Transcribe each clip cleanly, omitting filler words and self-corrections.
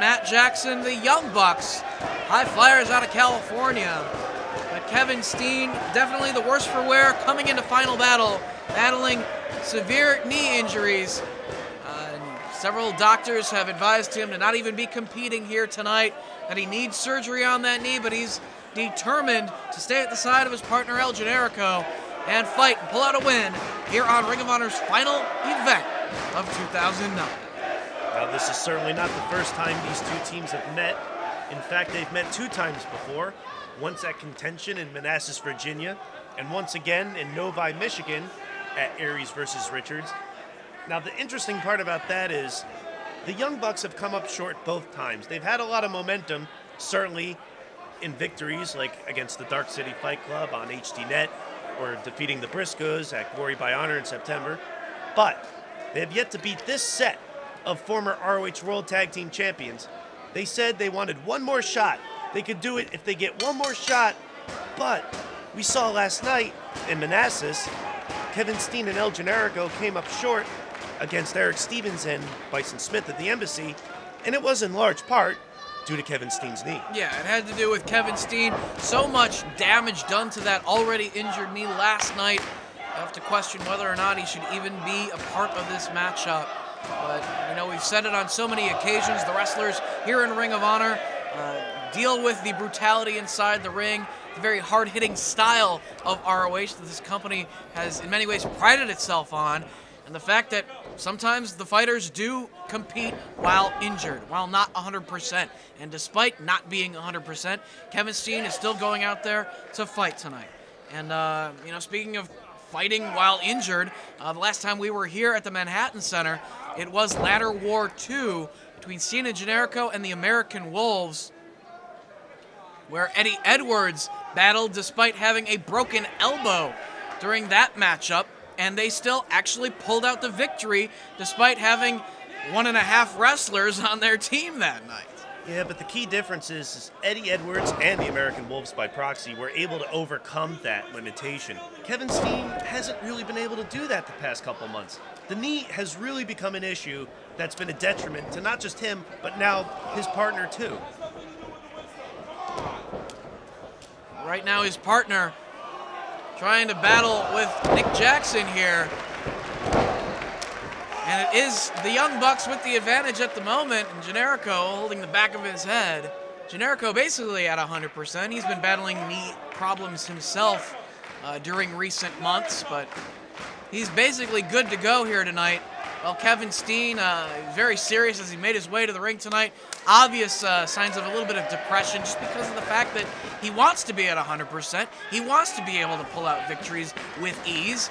Matt Jackson, the Young Bucks, high flyers out of California. But Kevin Steen, definitely the worse for wear, coming into final battle, battling severe knee injuries. Several doctors have advised him to not even be competing here tonight, that he needs surgery on that knee, but he's determined to stay at the side of his partner El Generico and fight and pull out a win here on Ring of Honor's final event of 2009. Now, this is certainly not the first time these two teams have met. In fact, they've met 2 times before, once at Contention in Manassas, Virginia, and once again in Novi, Michigan at Aries versus Richards. Now, the interesting part about that is the Young Bucks have come up short both times. They've had a lot of momentum, certainly in victories like against the Dark City Fight Club on HDNet or defeating the Briscoes at Glory by Honor in September. But they have yet to beat this set of former ROH World Tag Team Champions. They said they wanted one more shot. They could do it if they get one more shot. But we saw last night in Manassas, Kevin Steen and El Generico came up short against Eric Stevens and Bison Smith at the Embassy, and it was in large part due to Kevin Steen's knee. Yeah, it had to do with Kevin Steen. So much damage done to that already injured knee last night. I have to question whether or not he should even be a part of this matchup. But, you know, we've said it on so many occasions. The wrestlers here in Ring of Honor deal with the brutality inside the ring, the very hard-hitting style of ROH that this company has in many ways prided itself on. And the fact that sometimes the fighters do compete while injured, while not 100%. And despite not being 100%, Kevin Steen is still going out there to fight tonight. And, you know, speaking of fighting while injured, the last time we were here at the Manhattan Center, it was Ladder War 2 between Steen and Generico and the American Wolves, where Eddie Edwards battled despite having a broken elbow during that matchup. And they still actually pulled out the victory despite having 1.5 wrestlers on their team that night. Yeah, but the key difference is Eddie Edwards and the American Wolves by proxy were able to overcome that limitation. Kevin Steen hasn't really been able to do that the past couple months. The knee has really become an issue that's been a detriment to not just him, but now his partner too. Right now his partner trying to battle with Nick Jackson here. And it is the Young Bucks with the advantage at the moment, and Generico holding the back of his head. Generico basically at 100%. He's been battling knee problems himself during recent months, but he's basically good to go here tonight. Well, Kevin Steen, very serious as he made his way to the ring tonight. Obvious signs of a little bit of depression just because of the fact that he wants to be at 100%. He wants to be able to pull out victories with ease,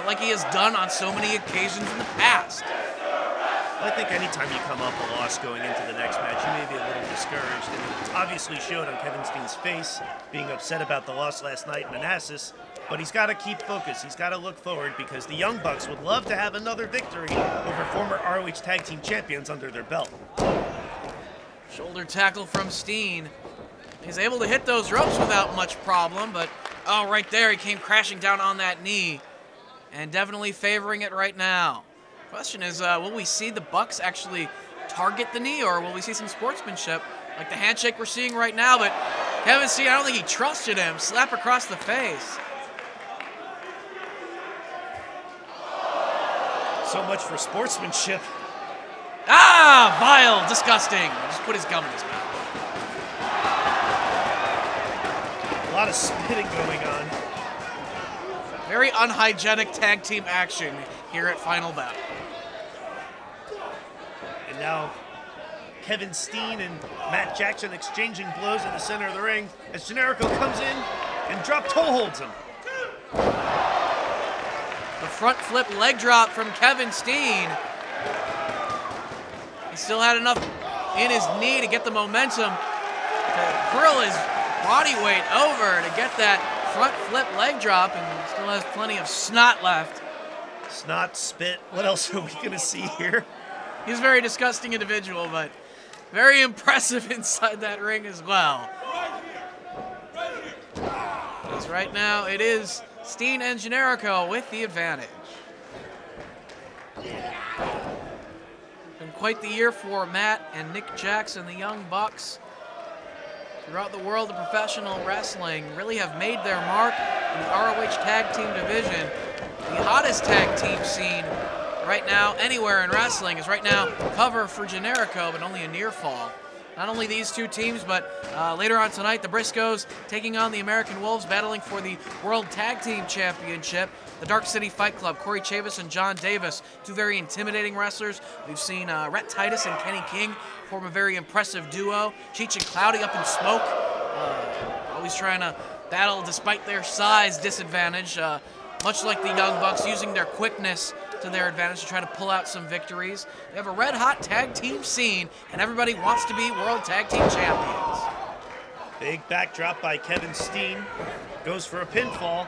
like he has done on so many occasions in the past. I think anytime you come up a loss going into the next match, you may be a little discouraged. And it obviously showed on Kevin Steen's face, being upset about the loss last night in Manassas. But he's got to keep focused. He's got to look forward because the Young Bucks would love to have another victory over former ROH Tag Team Champions under their belt. Shoulder tackle from Steen. He's able to hit those ropes without much problem, but oh, right there, he came crashing down on that knee and definitely favoring it right now. Question is, will we see the Bucks actually target the knee, or will we see some sportsmanship like the handshake we're seeing right now? But Kevin Steen, I don't think he trusted him. Slap across the face. So much for sportsmanship. Ah, vile, disgusting. Just put his gum in his mouth. A lot of spitting going on. Very unhygienic tag team action here at Final Battle. And now Kevin Steen and Matt Jackson exchanging blows in the center of the ring as Generico comes in and drop toe holds him. The front flip leg drop from Kevin Steen. He still had enough in his knee to get the momentum to grill his body weight over to get that front flip leg drop, and still has plenty of snot left. Snot, spit, what else are we gonna see here? He's a very disgusting individual, but very impressive inside that ring as well. Because right now it is Steen and Generico with the advantage. Been quite the year for Matt and Nick Jackson, the Young Bucks. Throughout the world of professional wrestling, really have made their mark in the ROH Tag Team division. The hottest tag team scene right now, anywhere in wrestling, is right now cover for Generico, but only a near fall. Not only these two teams, but later on tonight, the Briscoes taking on the American Wolves, battling for the World Tag Team Championship. The Dark City Fight Club, Corey Chavis and John Davis, two very intimidating wrestlers. We've seen Rhett Titus and Kenny King form a very impressive duo. Cheech and Cloudy up in smoke, always trying to battle despite their size disadvantage, much like the Young Bucks, using their quickness to their advantage to try to pull out some victories. They have a red-hot tag team scene, and everybody wants to be World Tag Team Champions. Big backdrop by Kevin Steen. Goes for a pinfall.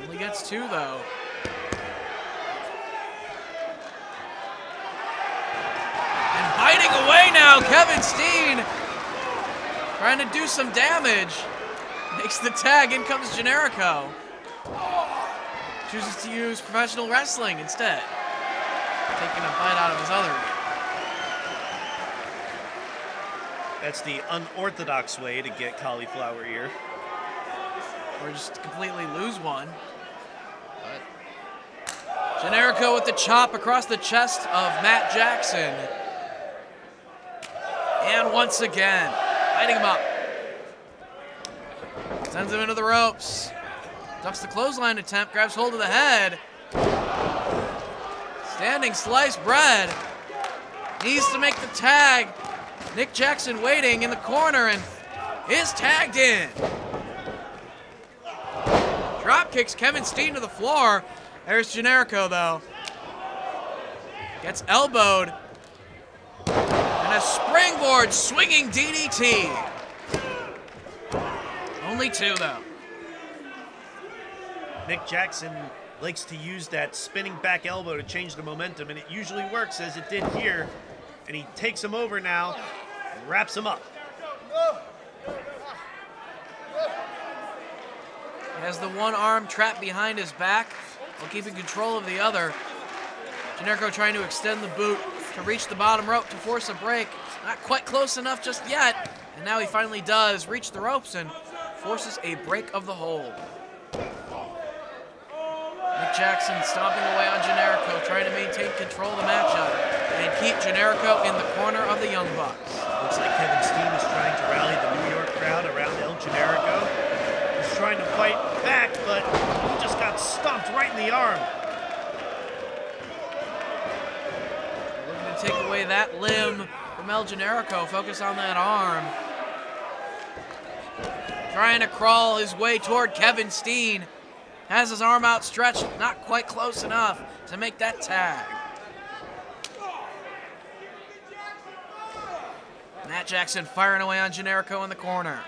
Only gets two, though. And biting away now, Kevin Steen. Trying to do some damage. Makes the tag, in comes Generico. Chooses to use professional wrestling instead. Taking a bite out of his other ear. That's the unorthodox way to get cauliflower ear. Or just completely lose one. But Generico with the chop across the chest of Matt Jackson. And once again, lighting him up. Sends him into the ropes. Ducks the clothesline attempt, grabs hold of the head. Standing sliced bread. Needs to make the tag. Nick Jackson waiting in the corner and is tagged in. Drop kicks Kevin Steen to the floor. There's Generico though. Gets elbowed. And a springboard swinging DDT. Only two though. Nick Jackson likes to use that spinning back elbow to change the momentum, and it usually works as it did here. And he takes him over now and wraps him up. He has the one arm trapped behind his back while keeping control of the other. Generico trying to extend the boot to reach the bottom rope to force a break. Not quite close enough just yet. And now he finally does reach the ropes and forces a break of the hold. Nick Jackson stomping away on Generico, trying to maintain control of the matchup and keep Generico in the corner of the Young Bucks. Looks like Kevin Steen is trying to rally the New York crowd around El Generico. He's trying to fight back, but he just got stomped right in the arm. Looking to take away that limb from El Generico, focus on that arm. Trying to crawl his way toward Kevin Steen. Has his arm outstretched, not quite close enough to make that tag. Matt Jackson firing away on Generico in the corner.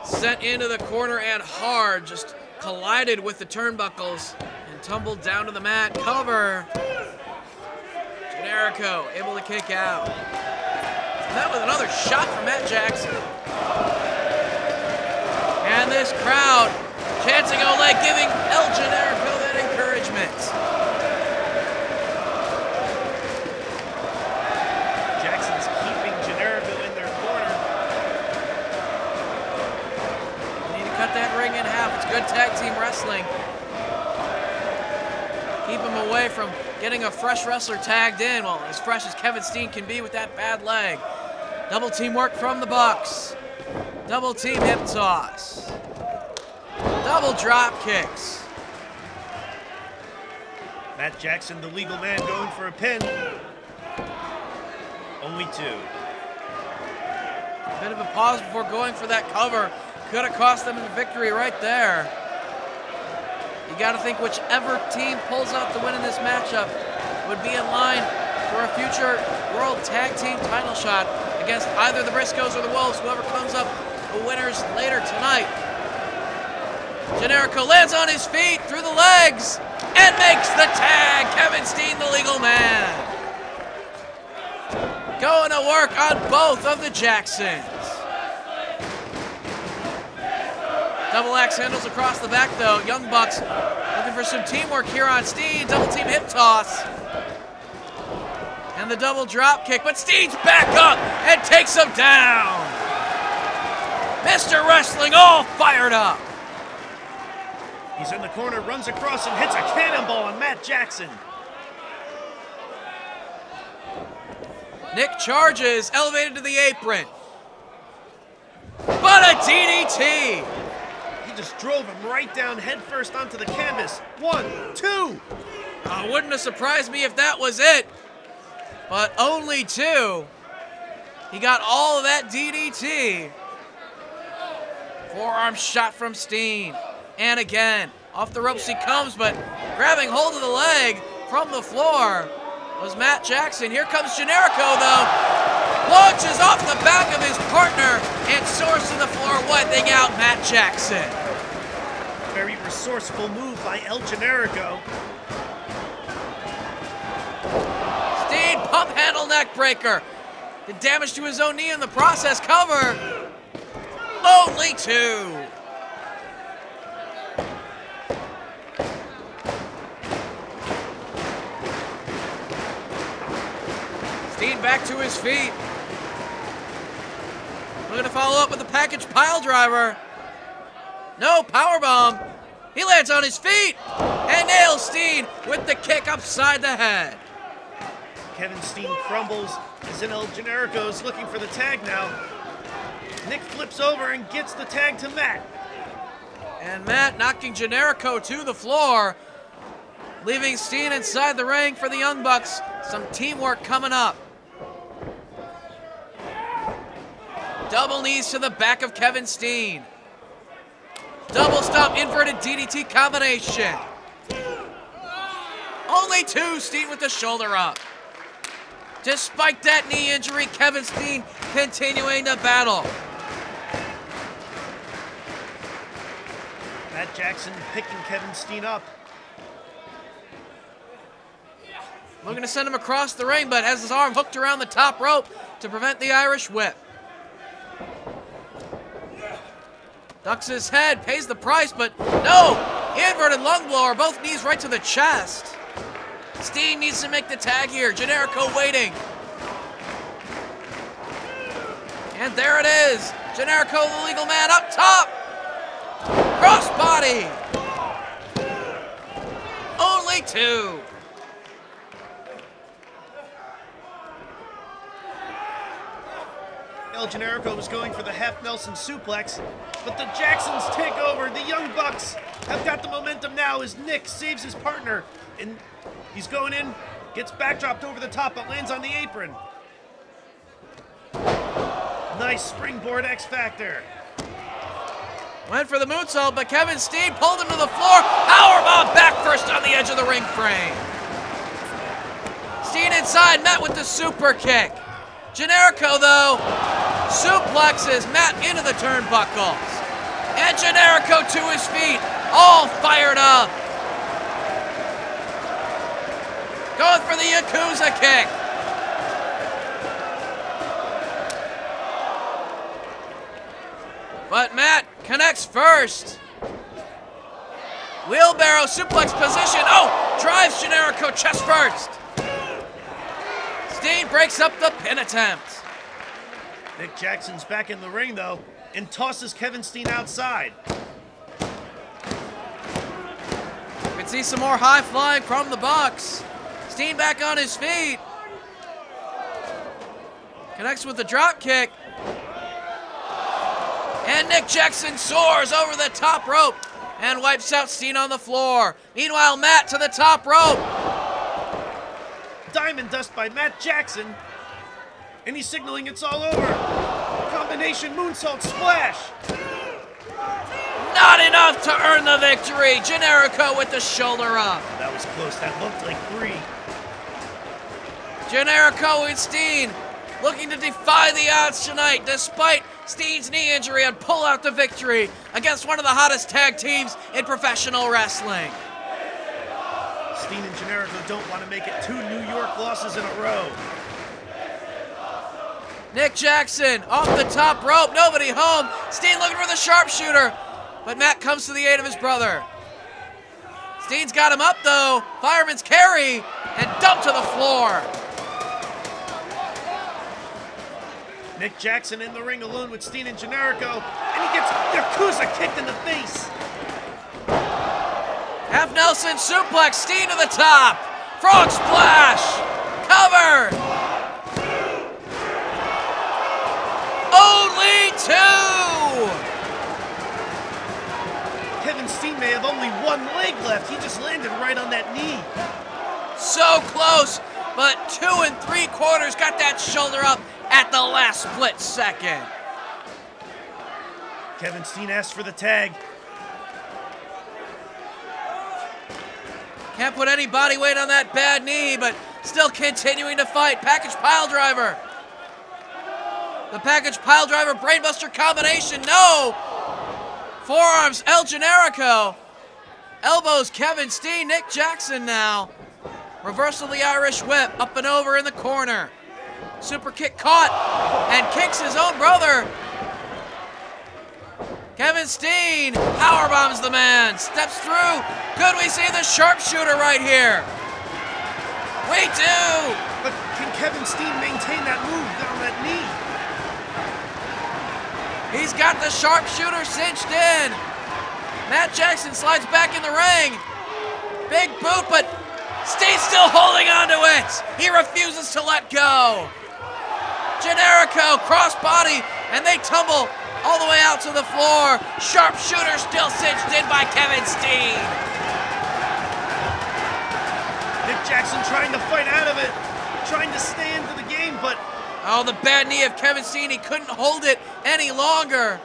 Sent into the corner and hard, just collided with the turnbuckles and tumbled down to the mat. Cover. Generico able to kick out. And that was another shot from Matt Jackson. And this crowd chanting Ole, giving El Generico that encouragement. Jackson's keeping Generico in their corner. They need to cut that ring in half. It's good tag team wrestling. Keep him away from getting a fresh wrestler tagged in. Well, as fresh as Kevin Steen can be with that bad leg. Double team work from the Bucks. Double team hip toss. Double drop kicks. Matt Jackson, the legal man, going for a pin. Only two. A bit of a pause before going for that cover. Could have cost them the victory right there. You got to think whichever team pulls out the win in this matchup would be in line for a future World Tag Team title shot against either the Briscoes or the Wolves, whoever comes up the winners later tonight. Generico lands on his feet through the legs and makes the tag. Kevin Steen, the legal man. Going to work on both of the Jacksons. Double axe handles across the back though. Young Bucks looking for some teamwork here on Steen. Double team hip toss. And the double drop kick, but Steen's back up and takes him down. Mr. Wrestling all fired up. He's in the corner, runs across and hits a cannonball on Matt Jackson. Nick charges, elevated to the apron. But a DDT. He just drove him right down headfirst onto the canvas. 1, 2. Wouldn't have surprised me if that was it. But only 2. He got all of that DDT. Forearm shot from Steen. And again, off the ropes he comes, but grabbing hold of the leg from the floor was Matt Jackson. Here comes Generico, though. Launches off the back of his partner and soars to the floor, wiping out Matt Jackson. Very resourceful move by El Generico. Steen, pump handle neck breaker. The damage to his own knee in the process. Cover. Only 2. Steen back to his feet. Looking to follow up with a package pile driver. No, powerbomb. He lands on his feet and nails Steen with the kick upside the head. Kevin Steen crumbles as in El Generico's looking for the tag now. Nick flips over and gets the tag to Matt. And Matt knocking Generico to the floor, leaving Steen inside the ring for the Young Bucks. Some teamwork coming up. Double knees to the back of Kevin Steen. Double stomp, inverted DDT combination. Only 2, Steen with the shoulder up. Despite that knee injury, Kevin Steen continuing to battle. Matt Jackson picking Kevin Steen up. Looking to send him across the ring, but has his arm hooked around the top rope to prevent the Irish whip. Ducks his head, pays the price, but no! Inverted lung blower, both knees right to the chest. Steen needs to make the tag here. Generico waiting. And there it is. Generico, the legal man, up top. Crossbody. Only 2. El Generico was going for the half Nelson suplex, but the Jacksons take over. The Young Bucks have got the momentum now as Nick saves his partner. And he's going in, gets backdropped over the top, but lands on the apron. Nice springboard X Factor. Went for the moonsault, but Kevin Steen pulled him to the floor. Powerbomb back first on the edge of the ring frame. Steen inside, Matt with the super kick. Generico, though, suplexes Matt into the turnbuckles. And Generico to his feet, all fired up. Going for the Yakuza kick. But Matt connects first. Wheelbarrow suplex position. Oh, drives Generico chest first. Steen breaks up the pin attempt. Nick Jackson's back in the ring, though, and tosses Kevin Steen outside. We can see some more high flying from the Bucks. Steen back on his feet. Connects with the drop kick. And Nick Jackson soars over the top rope and wipes out Steen on the floor. Meanwhile, Matt to the top rope. Diamond dust by Matt Jackson, and he's signaling it's all over. Combination moonsault splash. Not enough to earn the victory. Generico with the shoulder up. That was close. That looked like 3. Generico and Steen looking to defy the odds tonight despite Steen's knee injury and pull out the victory against one of the hottest tag teams in professional wrestling. Steen and Generico don't want to make it 2 New York losses in a row. Nick Jackson off the top rope, nobody home. Steen looking for the sharpshooter, but Matt comes to the aid of his brother. Steen's got him up though. Fireman's carry and dumped to the floor. Nick Jackson in the ring alone with Steen and Generico, and he gets Yakuza kicked in the face. Half Nelson suplex, Steen to the top. Frog splash. Cover. Only 2. Kevin Steen may have only one leg left. He just landed right on that knee. So close, but 2 3/4 got that shoulder up at the last split second. Kevin Steen asked for the tag. Can't put any body weight on that bad knee, but still continuing to fight. Package pile driver. The package pile driver brainbuster combination, no! Forearms, El Generico. Elbows, Kevin Steen, Nick Jackson now. Reversal of the Irish whip, up and over in the corner. Super kick caught, and kicks his own brother. Kevin Steen powerbombs the man, steps through. Could we see the sharpshooter right here? We do! But can Kevin Steen maintain that move down that knee? He's got the sharpshooter cinched in. Matt Jackson slides back in the ring. Big boot, but Steen's still holding on to it. He refuses to let go. Generico, crossbody, and they tumble all the way out to the floor. Sharpshooter still cinched in by Kevin Steen. Nick Jackson trying to fight out of it, trying to stay into the game, but... Oh, the bad knee of Kevin Steen. He couldn't hold it any longer.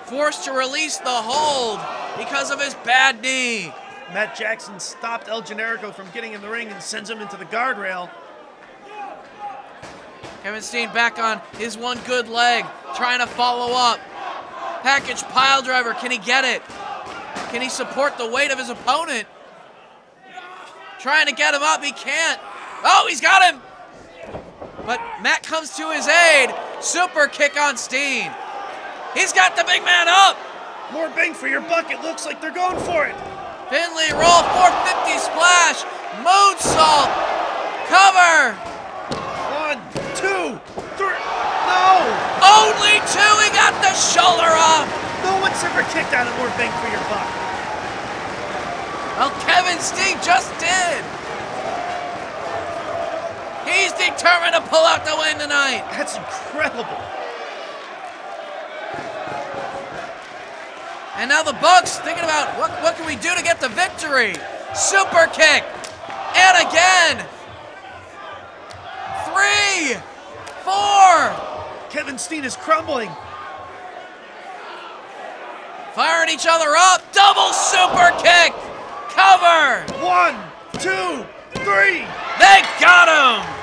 Forced to release the hold because of his bad knee. Matt Jackson stopped El Generico from getting in the ring and sends him into the guardrail. Kevin Steen back on his one good leg, trying to follow up. Package pile driver, can he get it? Can he support the weight of his opponent? Trying to get him up, he can't. Oh, he's got him! But Matt comes to his aid. Super kick on Steen. He's got the big man up. More bang for your buck, it looks like they're going for it. Finley roll, 450 splash, moonsault, cover. 1, 2, 3, no! Only 2, he got the shoulder off. No one's ever kicked out of more bang for your buck. Well, Kevin Steen just did. He's determined to pull out the win tonight. That's incredible. And now the Bucks thinking about what can we do to get the victory? Super kick. And again. 3, 4. Kevin Steen is crumbling. Firing each other up. Double super kick. Cover. 1, 2, 3. They got him.